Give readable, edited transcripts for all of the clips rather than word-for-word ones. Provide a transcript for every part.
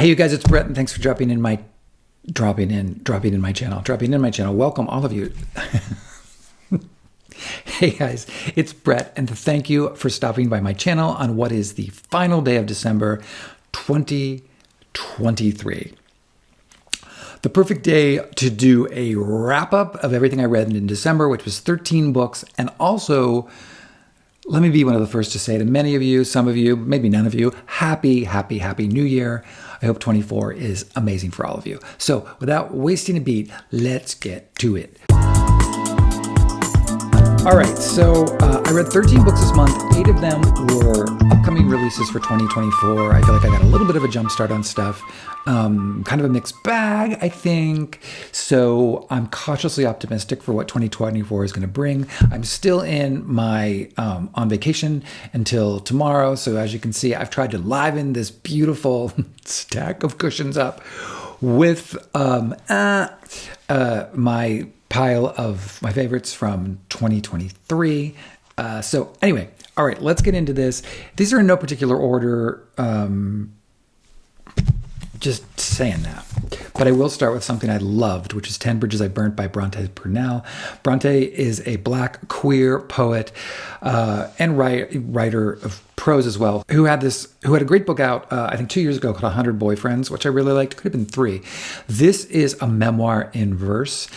Hey, you guys, it's Brett, and thanks for dropping in my channel. Welcome, all of you. Hey guys, it's Brett, and thank you for stopping by my channel on what is the final day of December 2023. The perfect day to do a wrap-up of everything I read in December, which was 13 books, and also, let me be one of the first to say to many of you, some of you, maybe none of you, happy New Year. I hope 24 is amazing for all of you. So without wasting a beat, let's get to it. All right, so I read 13 books this month. 8 of them were upcoming releases for 2024. I feel like I got a little bit of a jump start on stuff. Kind of a mixed bag, I think. So I'm cautiously optimistic for what 2024 is going to bring. I'm still in my on vacation until tomorrow. So as you can see, I've tried to liven this beautiful stack of cushions up with my pile of my favorites from 2023. So anyway, all right, let's get into this. These are in no particular order. Just saying that. But I will start with something I loved, which is 10 Bridges I Burnt by Bronte Purnell. Bronte is a Black queer poet and writer of prose as well, who had a great book out, I think 2 years ago, called 100 Boyfriends, which I really liked. Could have been 3. This is a memoir in verse.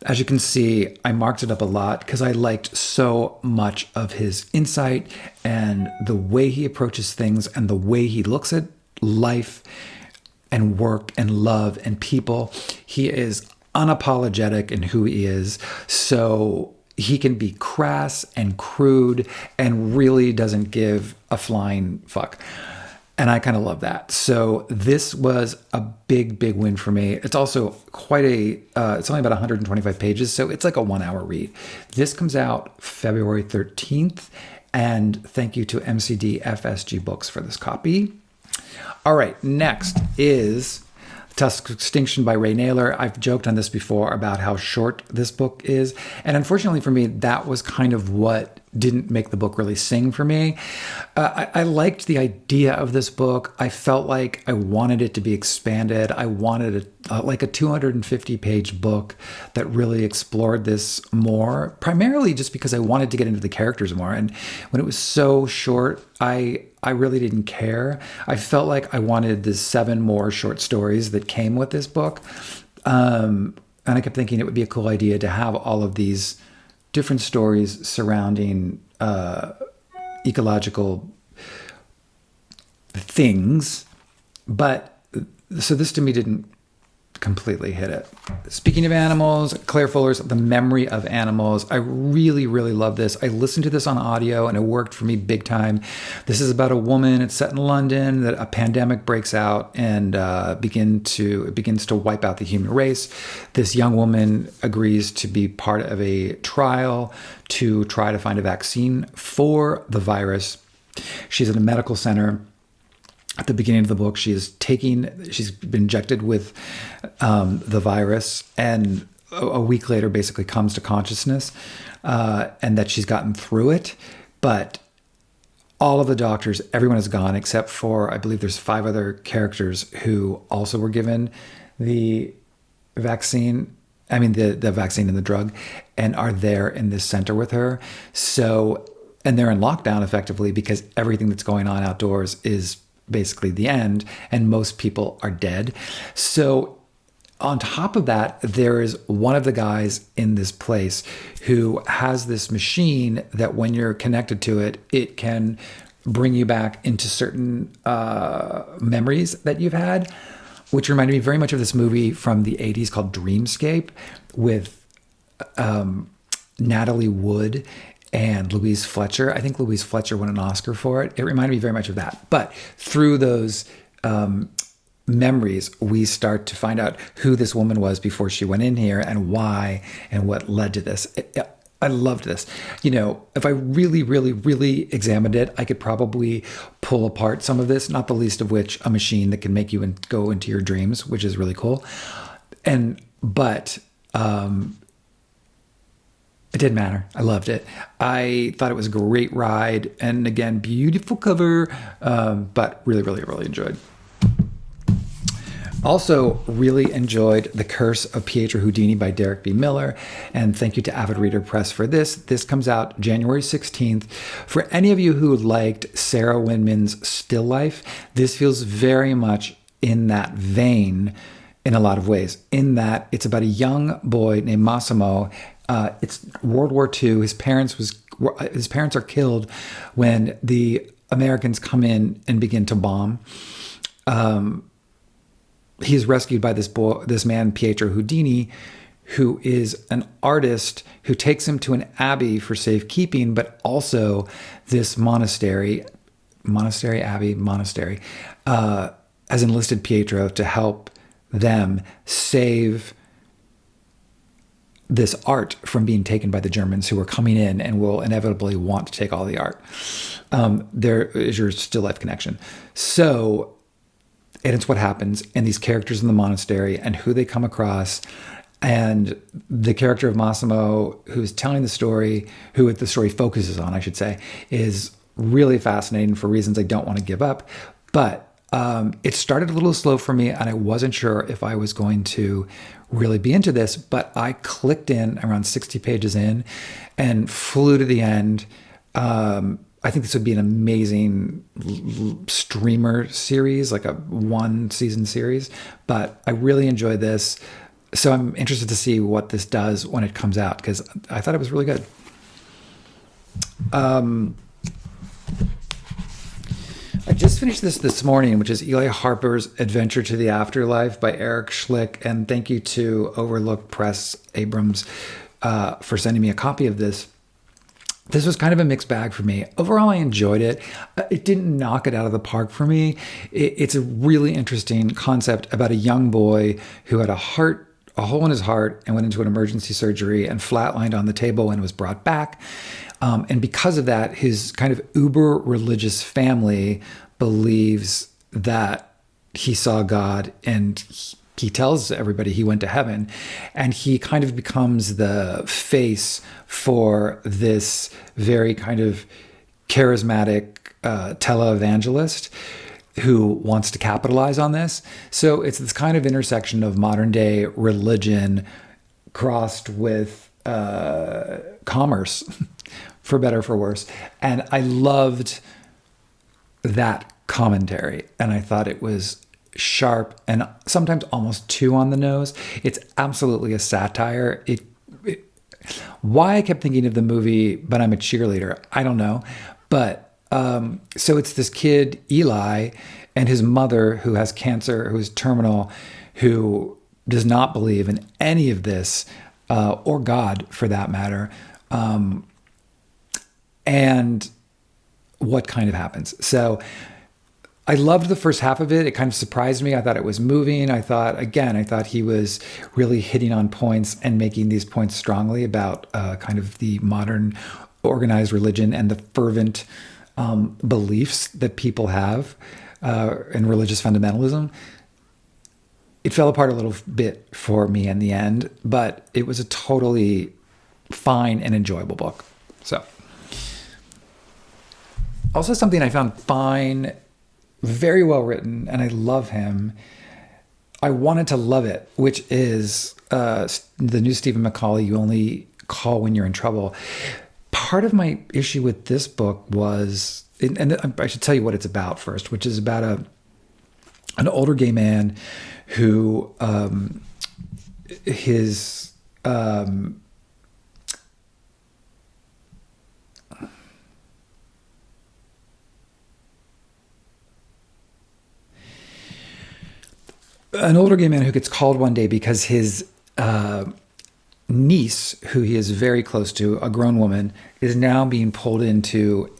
As you can see, I marked it up a lot because I liked so much of his insight and the way he approaches things and the way he looks at life and work and love and people. He is unapologetic in who he is. So he can be crass and crude and really doesn't give a flying fuck. And I kind of love that. So this was a big win for me. It's also quite it's only about 125 pages. So it's like a 1 hour read. This comes out February 13th. And thank you to MCD FSG Books for this copy. All right, next is Tusk of Extinction by Ray Naylor. I've joked on this before about how short this book is. And unfortunately for me, that was kind of what didn't make the book really sing for me. I liked the idea of this book. I felt like I wanted it to be expanded. I wanted like a 250-page book that really explored this more, primarily just because I wanted to get into the characters more. And when it was so short, I really didn't care. I felt like I wanted the 7 more short stories that came with this book. And I kept thinking it would be a cool idea to have all of these different stories surrounding ecological things. But so this to me didn't completely hit it. Speaking of animals, Claire Fuller's The Memory of Animals. I really love this. I listened to this on audio and it worked for me big time. This is about a woman. It's set in London, that a pandemic breaks out and it begins to wipe out the human race. This young woman agrees to be part of a trial to try to find a vaccine for the virus. She's at a medical center. At the beginning of the book, she's been injected with the virus, and a week later basically comes to consciousness, and that she's gotten through it. But all of the doctors, everyone is gone except for, I believe there's 5 other characters who also were given the vaccine. I mean, the vaccine and the drug, and are there in this center with her. So, and they're in lockdown effectively because everything that's going on outdoors is basically the end, and most people are dead. So on top of that, there is one of the guys in this place who has this machine that when you're connected to it, it can bring you back into certain memories that you've had, which reminded me very much of this movie from the 80s called Dreamscape with Natalie Wood and Louise Fletcher. I think Louise Fletcher won an Oscar for it. It reminded me very much of that. But through those memories, we start to find out who this woman was before she went in here and why and what led to this. I loved this. You know, if I really examined it, I could probably pull apart some of this, not the least of which a machine that can make you go into your dreams, which is really cool. But it didn't matter. I loved it. I thought it was a great ride. And again, beautiful cover, but really enjoyed. Also, really enjoyed The Curse of Pietro Houdini by Derek B. Miller. And thank you to Avid Reader Press for this. This comes out January 16th. For any of you who liked Sarah Winman's Still Life, this feels very much in that vein in a lot of ways, in that it's about a young boy named Massimo. It's World War II. His parents are killed when the Americans come in and begin to bomb. He's rescued by this man, Pietro Houdini, who is an artist who takes him to an abbey for safekeeping, but also this monastery, has enlisted Pietro to help them save this art from being taken by the Germans, who are coming in and will inevitably want to take all the art. There is your still life connection. So, and it's what happens, and these characters in the monastery and who they come across, and the character of Massimo, who's telling the story, who the story focuses on, I should say, is really fascinating for reasons I don't want to give up. But it started a little slow for me, and I wasn't sure if I was going to really be into this, but I clicked in around 60 pages in and flew to the end. I think this would be an amazing streamer series, like a one-season series, but I really enjoyed this. So I'm interested to see what this does when it comes out, because I thought it was really good. I just finished this morning, which is Eli Harper's Adventure to the Afterlife by Eric Schlick, and thank you to Overlook Press Abrams for sending me a copy of this. This was kind of a mixed bag for me. Overall, I enjoyed it. It didn't knock it out of the park for me. It's a really interesting concept about a young boy who had a hole in his heart and went into an emergency surgery and flatlined on the table and was brought back. And because of that, his kind of uber religious family believes that he saw God, and he tells everybody he went to heaven, and he kind of becomes the face for this very kind of charismatic televangelist who wants to capitalize on this. So it's this kind of intersection of modern day religion crossed with commerce, for better or for worse. And I loved that commentary, and I thought it was sharp and sometimes almost too on the nose. It's absolutely a satire. Why I kept thinking of the movie But I'm a Cheerleader, I don't know. But so it's this kid, Eli, and his mother, who has cancer, who is terminal, who does not believe in any of this, or God for that matter. And what kind of happens. So I loved the first half of it. It kind of surprised me. I thought it was moving. I thought he was really hitting on points and making these points strongly about kind of the modern organized religion and the fervent beliefs that people have in religious fundamentalism. It fell apart a little bit for me in the end, but it was a totally fine and enjoyable book. So, also something I found fine, very well written, and I love him. I wanted to love it, which is the new Stephen McCauley, You Only Call When You're in Trouble. Part of my issue with this book was, and I should tell you what it's about first, which is about an older gay man who an older gay man who gets called one day because his niece, who he is very close to, a grown woman, is now being pulled into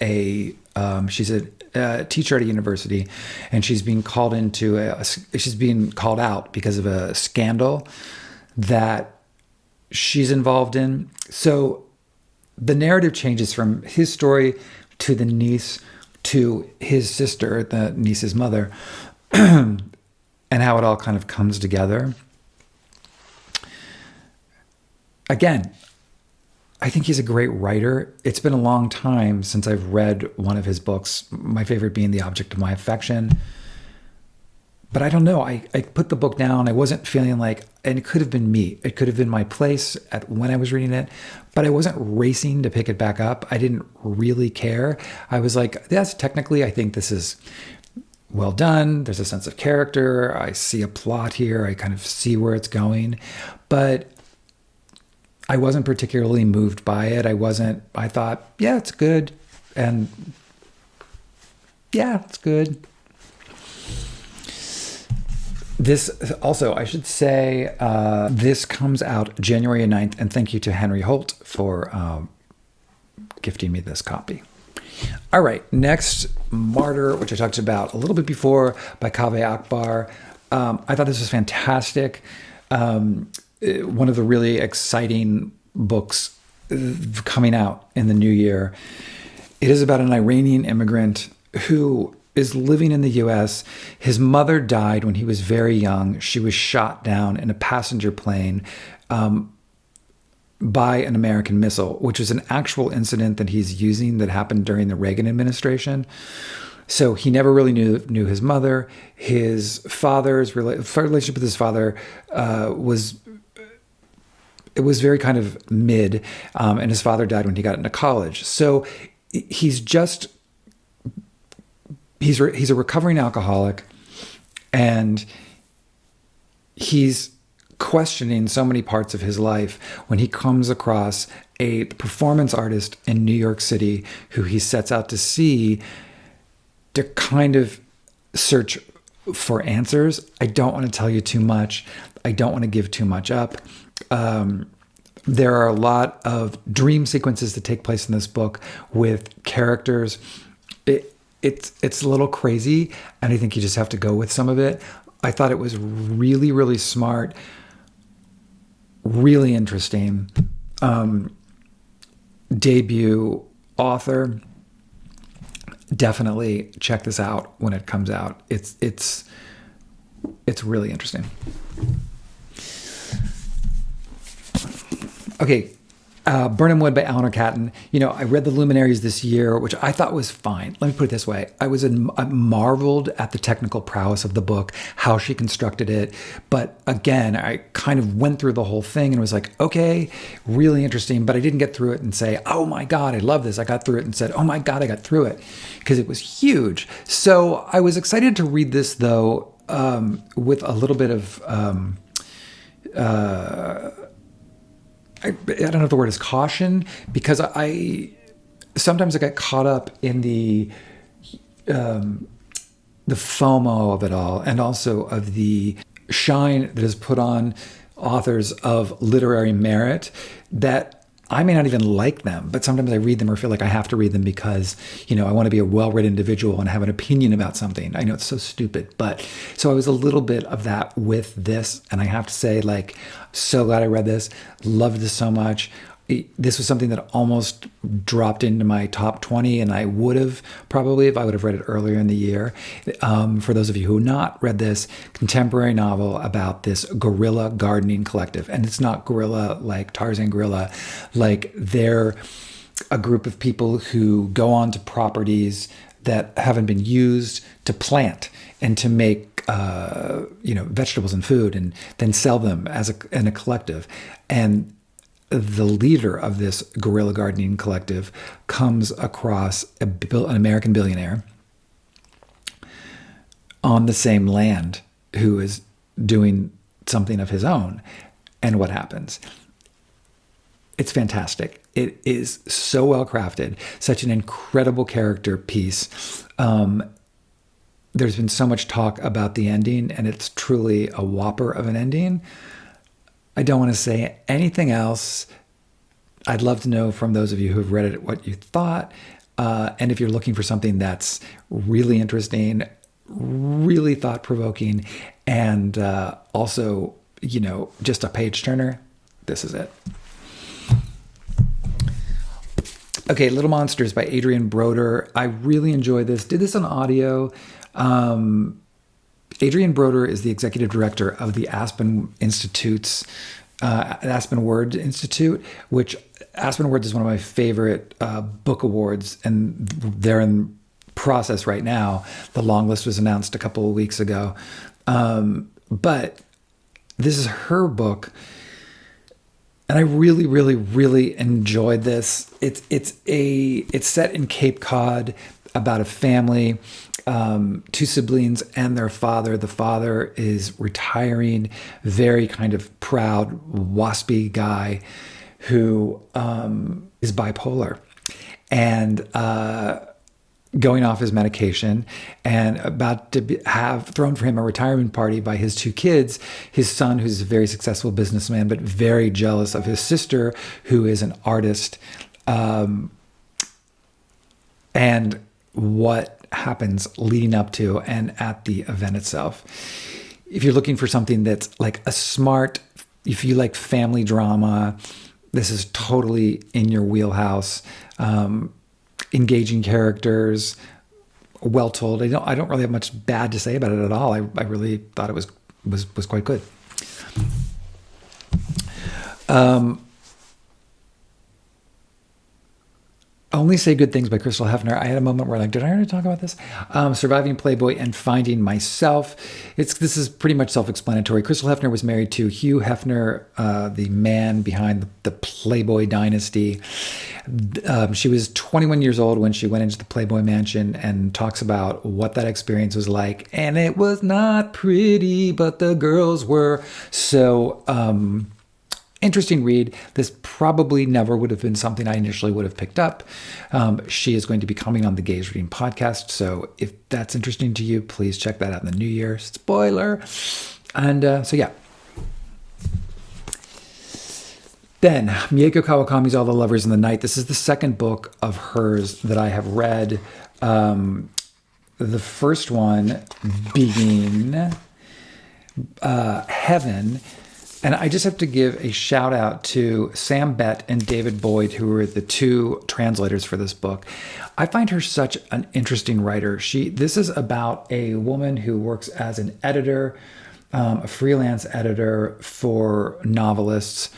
she's a teacher at a university, and she's being called she's being called out because of a scandal that she's involved in. So the narrative changes from his story to the niece to his sister, the niece's mother, and how it all kind of comes together. Again, I think he's a great writer. It's been a long time since I've read one of his books, my favorite being The Object of My Affection. but I don't know. I put the book down. I wasn't feeling like, and it could have been me. It could have been my place at when I was reading it, but I wasn't racing to pick it back up. I didn't really care. I was like, yes, technically, I think this is well done. There's a sense of character. I see a plot here. I kind of see where it's going, but I wasn't particularly moved by it. I thought, yeah, it's good. And yeah, it's good. This also, I should say, this comes out January 9th, and thank you to Henry Holt for gifting me this copy. All right, next, Martyr, which I talked about a little bit before, by Kaveh Akbar. I thought this was fantastic. One of the really exciting books coming out in the new year. It is about an Iranian immigrant who is living in the U.S. His mother died when he was very young. She was shot down in a passenger plane by an American missile, which was an actual incident that he's using that happened during the Reagan administration. So he never really knew his mother. His father's relationship with his father was very kind of mid, and his father died when he got into college. So he's a recovering alcoholic, and he's questioning so many parts of his life when he comes across a performance artist in New York City who he sets out to see to kind of search for answers. I don't want to tell you too much. I don't want to give too much up. There are a lot of dream sequences that take place in this book with characters. It's a little crazy, and I think you just have to go with some of it. I thought it was really, really smart, really interesting. Debut author. Definitely check this out when it comes out. It's really interesting. Okay. Burnham Wood by Eleanor Catton. I read The Luminaries this year, which I thought was fine. Let me put it this way. I marveled at the technical prowess of the book, how she constructed it. But again, I kind of went through the whole thing and was like, okay, really interesting. But I didn't get through it and say, oh my God, I love this. I got through it and said, oh my God, I got through it, because it was huge. So I was excited to read this, though, with a little bit of... I don't know if the word is caution, because I sometimes get caught up in the FOMO of it all, and also of the shine that is put on authors of literary merit that I may not even like them, but sometimes I read them or feel like I have to read them because, I want to be a well-read individual and have an opinion about something. I know it's so stupid, but so I was a little bit of that with this. And I have to say, so glad I read this. Loved this so much. This was something that almost dropped into my top 20, and I would have probably if I would have read it earlier in the year. For those of you who have not read this, contemporary novel about this guerrilla gardening collective. And it's not guerrilla like Tarzan Gorilla, they're a group of people who go onto properties that haven't been used to plant and to make vegetables and food, and then sell them in a collective. And the leader of this guerrilla gardening collective comes across an American billionaire on the same land who is doing something of his own. And what happens? It's fantastic. It is so well crafted, such an incredible character piece. There's been so much talk about the ending, and it's truly a whopper of an ending. I don't want to say anything else. I'd love to know from those of you who have read it what you thought. And if you're looking for something that's really interesting, really thought-provoking, and also, just a page-turner, this is it. Okay, Little Monsters by Adrian Broder. I really enjoyed this. Did this on audio. Adrian Broder is the executive director of the Aspen Word Institute, which Aspen Words is one of my favorite book awards, and they're in process right now. The long list was announced a couple of weeks ago. But this is her book, and I really, really, really enjoyed this. It's set in Cape Cod about a family, two siblings and their father. The father is retiring, very kind of proud, waspy guy who is bipolar and going off his medication and about to have thrown for him a retirement party by his two kids, his son, who's a very successful businessman, but very jealous of his sister, who is an artist, and what happens leading up to and at the event itself. If you're looking for something that's like a smart, if you like family drama, this is totally in your wheelhouse. Engaging characters, well told. I don't really have much bad to say about it at all. I really thought it was quite good. Only Say Good Things by Crystal Hefner. I had a moment where did I already talk about this? Surviving Playboy and Finding Myself. This is pretty much self-explanatory. Crystal Hefner was married to Hugh Hefner, the man behind the Playboy dynasty. She was 21 years old when she went into the Playboy mansion and talks about what that experience was like. And it was not pretty, but the girls were. So, interesting read. This probably never would have been something I initially would have picked up. She is going to be coming on the Gaze Reading podcast. So if that's interesting to you, please check that out in the new year. Spoiler. And so, yeah. Then, Mieko Kawakami's All the Lovers in the Night. This is the second book of hers that I have read. The first one being Heaven. And I just have to give a shout out to Sam Bett and David Boyd, who were the two translators for this book. I find her such an interesting writer. This is about a woman who works as an editor, a freelance editor for novelists.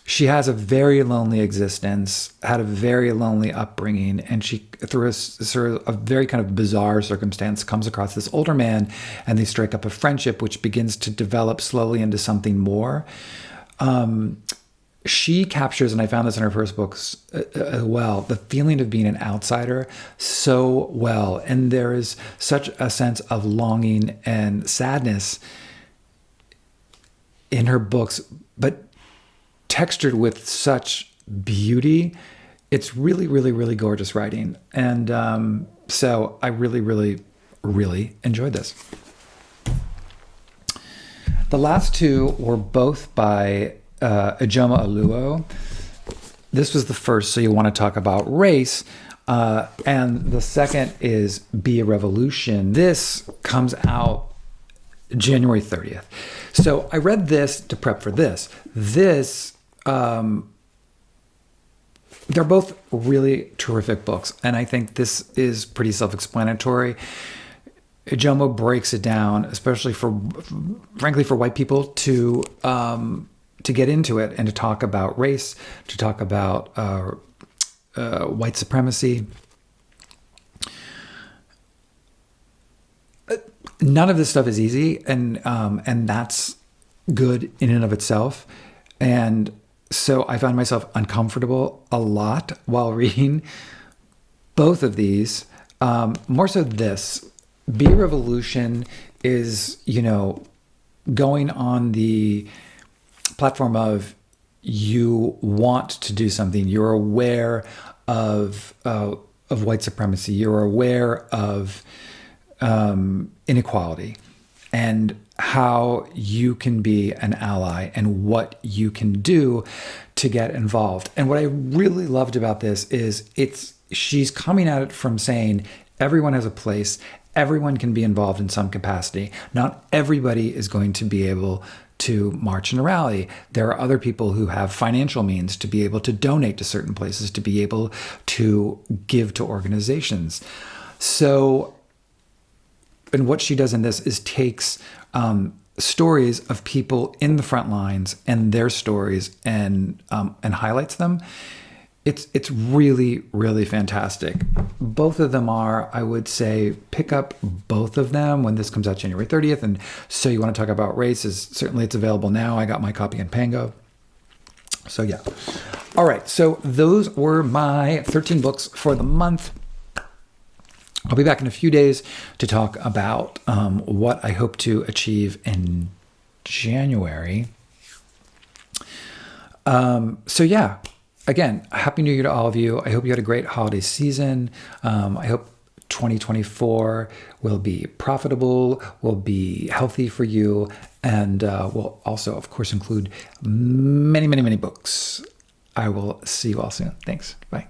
She has a very lonely existence, had a very lonely upbringing, and she, through a very kind of bizarre circumstance, comes across this older man, and they strike up a friendship, which begins to develop slowly into something more. She captures, and I found this in her first books as well, the feeling of being an outsider so well. And there is such a sense of longing and sadness in her books, but textured with such beauty. It's really, really, really gorgeous writing. And so I really, really, really enjoyed this. The last two were both by Ijoma Oluo. This was the first, so you want to talk about race. And the second is Be a Revolution. This comes out January 30th. So I read this to prep for this. They're both really terrific books, and I think this is pretty self-explanatory. Ijoma breaks it down, especially frankly, for white people to get into it and to talk about race, to talk about white supremacy. None of this stuff is easy, and that's good in and of itself. And so I found myself uncomfortable a lot while reading both of these. More so this. Be a Revolution is, going on the platform of you want to do something. You're aware of white supremacy. You're aware of inequality and how you can be an ally and what you can do to get involved. And what I really loved about this is she's coming at it from saying everyone has a place, everyone can be involved in some capacity. Not everybody is going to be able to march in a rally. There are other people who have financial means to be able to donate to certain places, to be able to give to organizations. So, and what she does in this is takes stories of people in the front lines and their stories and highlights them It's really, really fantastic. Both of them are, I would say, pick up both of them when this comes out January 30th. And So You Want to Talk About Races, certainly it's available now. I got my copy in Pango. So yeah. All right. So those were my 13 books for the month. I'll be back in a few days to talk about what I hope to achieve in January. So yeah. Again, Happy New Year to all of you. I hope you had a great holiday season. I hope 2024 will be profitable, will be healthy for you, and will also, of course, include many, many, many books. I will see you all soon. Thanks. Bye.